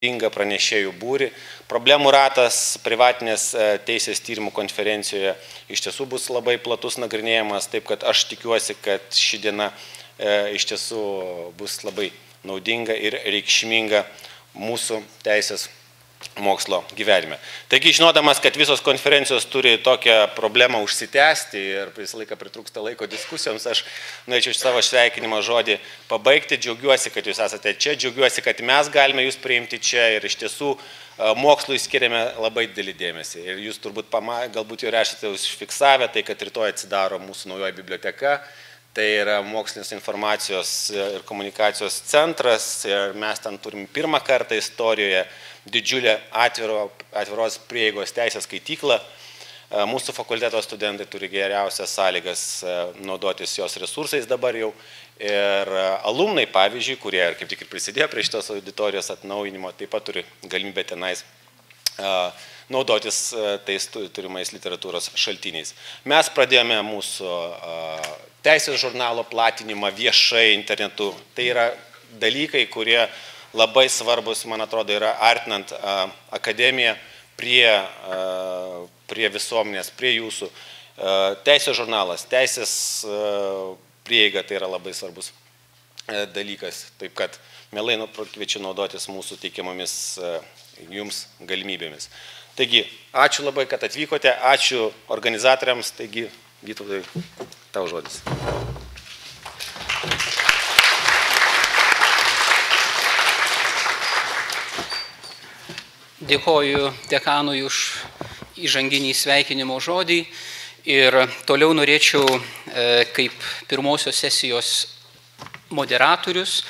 pranešėjų būrį. Problemų ratas privatinės teisės tyrimų konferencijoje iš tiesų bus labai platus nagrinėjimas, taip kad aš tikiuosi, kad ši diena iš tiesų bus labai naudinga ir reikšminga mūsų teisės mokslo gyvenime. Taigi, žinodamas, kad visos konferencijos turi tokią problemą užsitęsti ir visą laiką pritrūksta laiko diskusijoms, aš norėčiau savo sveikinimo žodį pabaigti. Džiaugiuosi, kad jūs esate čia, džiaugiuosi, kad mes galime jūs priimti čia ir iš tiesų mokslui skiriame labai didelį dėmesį. Ir jūs turbūt galbūt jau esate užfiksavę tai, kad rytoj atsidaro mūsų naujoji biblioteka. Tai yra mokslinės informacijos ir komunikacijos centras ir mes ten turim pirmą kartą istorijoje didžiulę atviros prieigos teisės skaityklą. Mūsų fakulteto studentai turi geriausias sąlygas naudotis jos resursais dabar jau. Ir alumnai, pavyzdžiui, kurie kaip tik ir prisidėjo prie šitos auditorijos atnaujinimo, taip pat turi galimybę tenais naudotis tais turimais literatūros šaltiniais. Mes pradėjome mūsų teisės žurnalo platinimą viešai internetu. Tai yra dalykai, kurie labai svarbus, man atrodo, yra artinant akademiją prie visuomenės, prie jūsų. Teisės žurnalas, teisės prieiga tai yra labai svarbus dalykas. Taip kad mielai kviečiu naudotis mūsų teikiamomis jums galimybėmis. Taigi, ačiū labai, kad atvykote, ačiū organizatoriams, taigi, Vytautai, tau žodis. Dėkoju dekanui už įžanginį sveikinimo žodį ir toliau norėčiau kaip pirmosios sesijos moderatorius,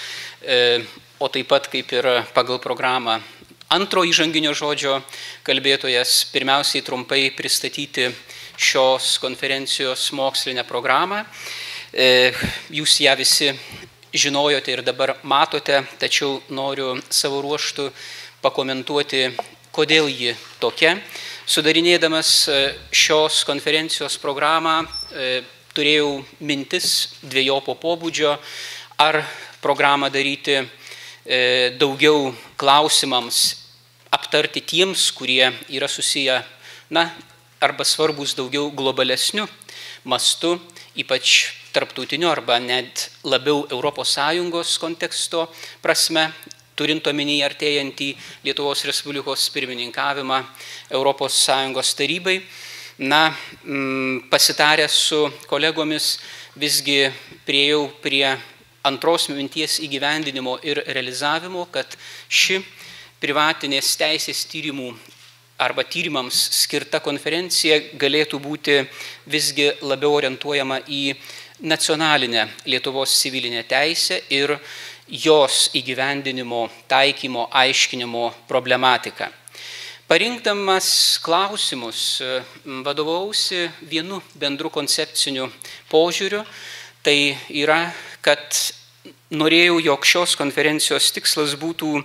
o taip pat kaip ir pagal programą antro įžanginio žodžio kalbėtojas pirmiausiai trumpai pristatyti šios konferencijos mokslinę programą. Jūs ją visi žinojote ir dabar matote, tačiau noriu savo ruožtu pakomentuoti, kodėl ji tokia. Sudarinėdamas šios konferencijos programą turėjau mintis dviejopo pobūdžio, ar programą daryti daugiau klausimams aptarti tiems, kurie yra susiję, arba svarbus daugiau globalesniu mastu, ypač tarptautiniu arba net labiau ES konteksto prasme, turint omenyje artėjantį Lietuvos Respublikos pirmininkavimą ES tarybai. Pasitarę su kolegomis visgi priėjau prie antros minties įgyvendinimo ir realizavimo, kad ši privatinės teisės tyrimų arba tyrimams skirta konferencija galėtų būti visgi labiau orientuojama į nacionalinę Lietuvos civilinę teisę ir jos įgyvendinimo, taikymo, aiškinimo problematiką. Parinkdamas klausimus vadovausi vienu bendru koncepciniu požiūriu, tai yra, kad norėjau, jog šios konferencijos tikslas būtų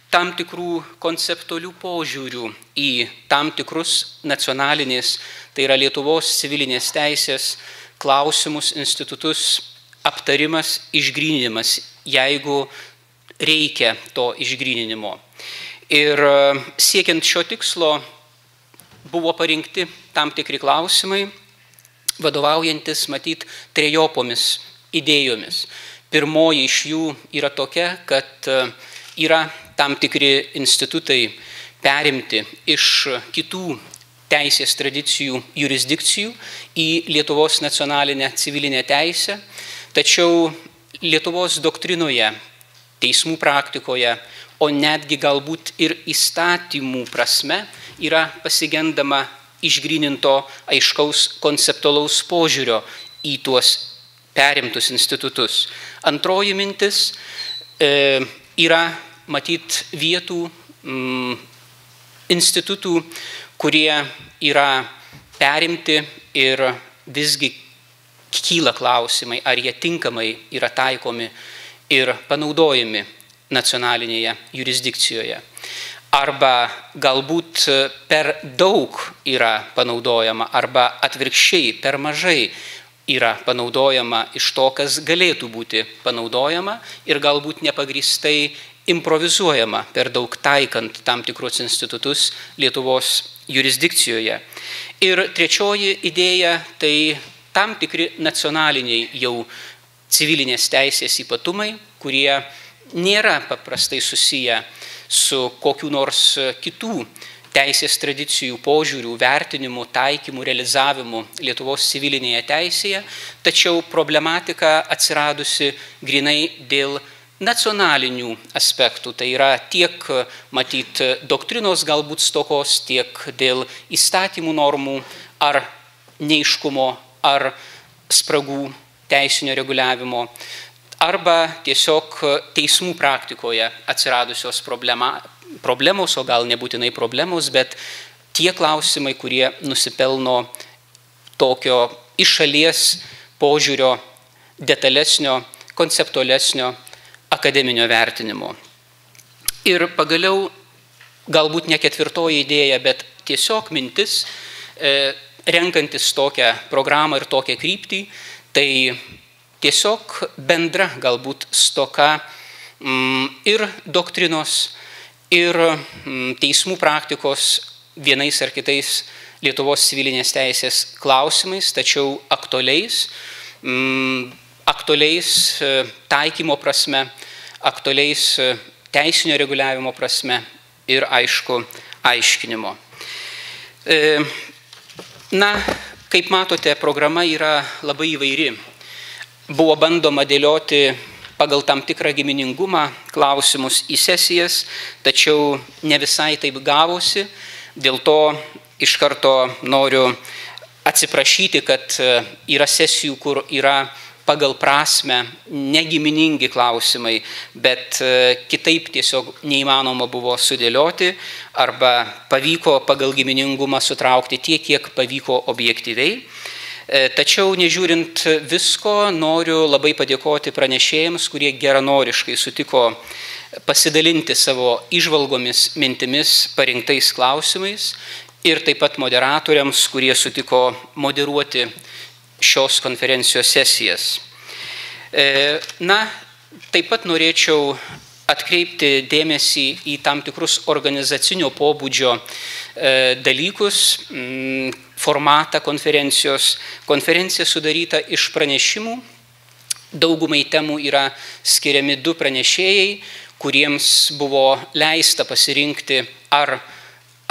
tam tikrų konceptualių požiūrių į tam tikrus nacionalinės, tai yra Lietuvos civilinės teisės klausimus, institutus, aptarimas, išgryninimas, jeigu reikia to išgryninimo. Ir siekiant šio tikslo buvo parinkti tam tikri klausimai, vadovaujantis, matyt, trejopomis idėjomis. Pirmoji iš jų yra tokia, kad yra tam tikri institutai perimti iš kitų teisės tradicijų jurisdikcijų į Lietuvos nacionalinę civilinę teisę, tačiau Lietuvos doktrinoje, teismų praktikoje, o netgi galbūt ir įstatymų prasme yra pasigendama išgryninto aiškaus konceptualaus požiūrio į tuos perimtus institutus. Antroji mintis yra matyt vietų, institutų, kurie yra perimti ir visgi kyla klausimai, ar jie tinkamai yra taikomi ir panaudojami nacionalinėje jurisdikcijoje. Arba galbūt per daug yra panaudojama, arba atvirkščiai per mažai yra panaudojama iš to, kas galėtų būti panaudojama ir galbūt nepagrįstai improvizuojama per daug taikant tam tikrus institutus Lietuvos jurisdikcijoje. Ir trečioji idėja tai tam tikri nacionaliniai jau civilinės teisės ypatumai, kurie nėra paprastai susiję su kokiu nors kitų teisės tradicijų požiūrių, vertinimų, taikymų, realizavimų Lietuvos civilinėje teisėje, tačiau problematika atsiradusi grinai dėl nacionalinių aspektų. Tai yra tiek matyt doktrinos galbūt stokos, tiek dėl įstatymų normų ar neiškumo, ar spragų teisinio reguliavimo, arba tiesiog teismų praktikoje atsiradusios problemos, o gal nebūtinai problemos, bet tie klausimai, kurie nusipelno tokio iš šalies požiūrio detalesnio, konceptualesnio, akademinio vertinimo. Ir pagaliau, galbūt ne ketvirtoji idėja, bet tiesiog mintis, renkantis tokią programą ir tokią kryptį, tai tiesiog bendra galbūt stoka ir doktrinos, ir teismų praktikos vienais ar kitais Lietuvos civilinės teisės klausimais, tačiau aktualiais taikymo prasme, aktualiais teisinio reguliavimo prasme ir aišku aiškinimo. Na, kaip matote, programa yra labai įvairi. Buvo bandoma dėlioti pagal tam tikrą giminingumą klausimus į sesijas, tačiau ne visai taip gavosi. Dėl to iš karto noriu atsiprašyti, kad yra sesijų, kur yra pagal prasme negiminingi klausimai, bet kitaip tiesiog neįmanoma buvo sudėlioti arba pavyko pagal giminingumą sutraukti tiek, kiek pavyko objektyviai. Tačiau nežiūrint visko, noriu labai padėkoti pranešėjams, kurie geranoriškai sutiko pasidalinti savo įžvalgomis, mintimis, parinktais klausimais ir taip pat moderatoriams, kurie sutiko moderuoti šios konferencijos sesijas. Na, taip pat norėčiau atkreipti dėmesį į tam tikrus organizacinio pobūdžio dalykus, formatą konferencijos. Konferencija sudaryta iš pranešimų. Daugumai temų yra skiriami 2 pranešėjai, kuriems buvo leista pasirinkti, ar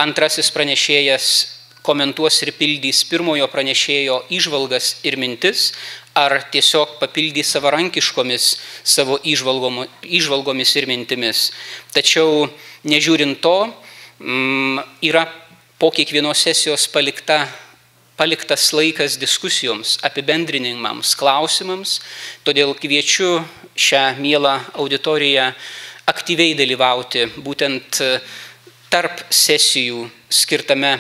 antrasis pranešėjas komentuos ir pildys pirmojo pranešėjo įžvalgas ir mintis, ar tiesiog papildys savarankiškomis savo įžvalgomis ir mintimis. Tačiau nežiūrint to, yra po kiekvienos sesijos paliktas laikas diskusijoms, apibendrinimams, klausimams, todėl kviečiu šią mielą auditoriją aktyviai dalyvauti būtent tarp sesijų skirtame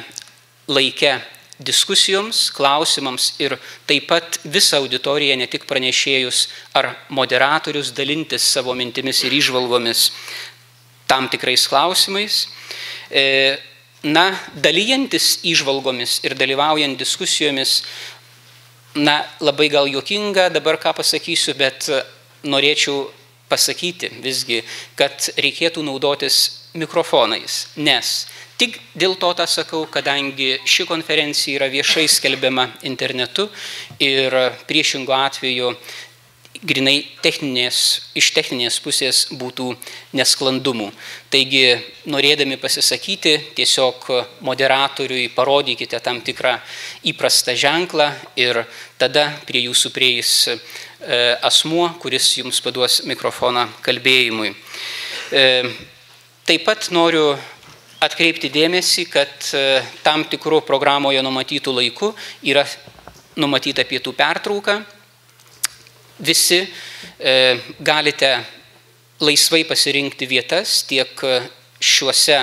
laike diskusijoms, klausimams ir taip pat visą auditoriją, ne tik pranešėjus ar moderatorius, dalintis savo mintimis ir įžvalgomis tam tikrais klausimais. Na, dalyjantis įžvalgomis ir dalyvaujant diskusijomis, na, labai gal juokinga dabar ką pasakysiu, bet norėčiau pasakyti visgi, kad reikėtų naudotis mikrofonais, nes tik dėl to tą sakau, kadangi ši konferencija yra viešai skelbiama internetu ir priešingo atveju grinai iš techninės pusės būtų nesklandumų. Taigi, norėdami pasisakyti, tiesiog moderatoriui parodykite tam tikrą įprastą ženklą ir tada prie jūsų prieis asmuo, kuris jums paduos mikrofoną kalbėjimui. Taip pat noriu atkreipti dėmesį, kad tam tikrų programoje numatytų laikų yra numatyta pietų pertrauka. Visi galite laisvai pasirinkti vietas tiek šiuose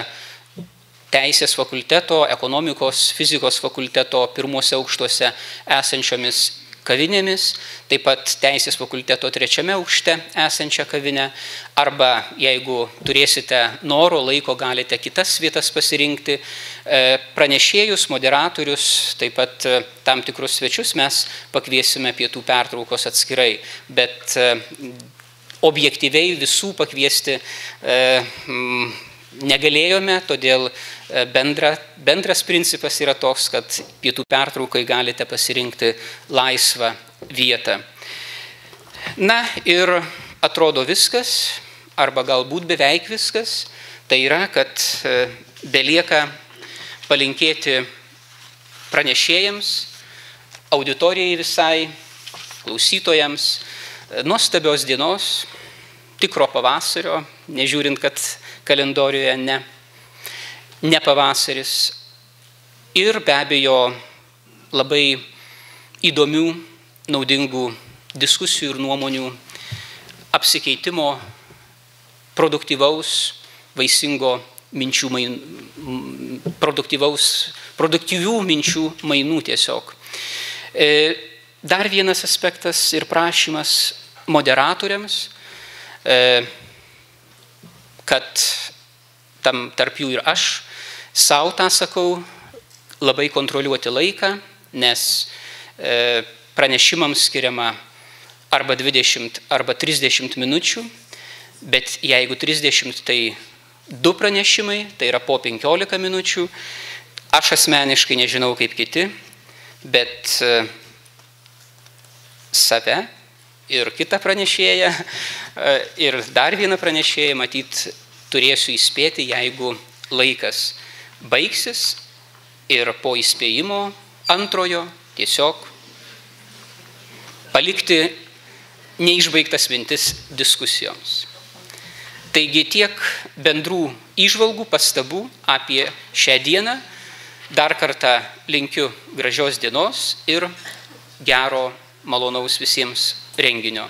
teisės fakulteto, ekonomikos, fizikos fakulteto pirmuose aukštuose esančiomis kavinėmis, taip pat teisės fakulteto 3 aukšte esančią kavinę, arba jeigu turėsite noro, laiko, galite kitas vietas pasirinkti. Pranešėjus, moderatorius, taip pat tam tikrus svečius mes pakviesime pietų pertraukos atskirai, bet objektyviai visų pakviesti negalėjome, todėl bendras principas yra toks, kad pietų pertraukai galite pasirinkti laisvą vietą. Na ir atrodo viskas, arba galbūt beveik viskas, tai yra, kad belieka palinkėti pranešėjams, auditorijai visai, klausytojams, nuostabios dienos, tikro pavasario, nežiūrint, kad kalendoriuje ne pavasaris, ir be abejo labai įdomių, naudingų diskusijų ir nuomonių, apsikeitimo, produktyvaus, vaisingo minčių produktyvių minčių mainų tiesiog. Dar vienas aspektas ir prašymas moderatoriams, kad tarp jų ir aš savo tą sakau, labai kontroliuoti laiką, nes pranešimams skiriama arba 20 arba 30 minučių, bet jeigu 30, tai 2 pranešimai, tai yra po 15 minučių. Aš asmeniškai nežinau kaip kiti, bet save ir kitą pranešėją ir dar vieną pranešėją matyt turėsiu įspėti, jeigu laikas baigsis ir po įspėjimo antrojo tiesiog palikti neišbaigtas mintis diskusijoms. Taigi tiek bendrų įžvalgų, pastabų apie šią dieną. Dar kartą linkiu gražios dienos ir gero, malonaus visiems renginio.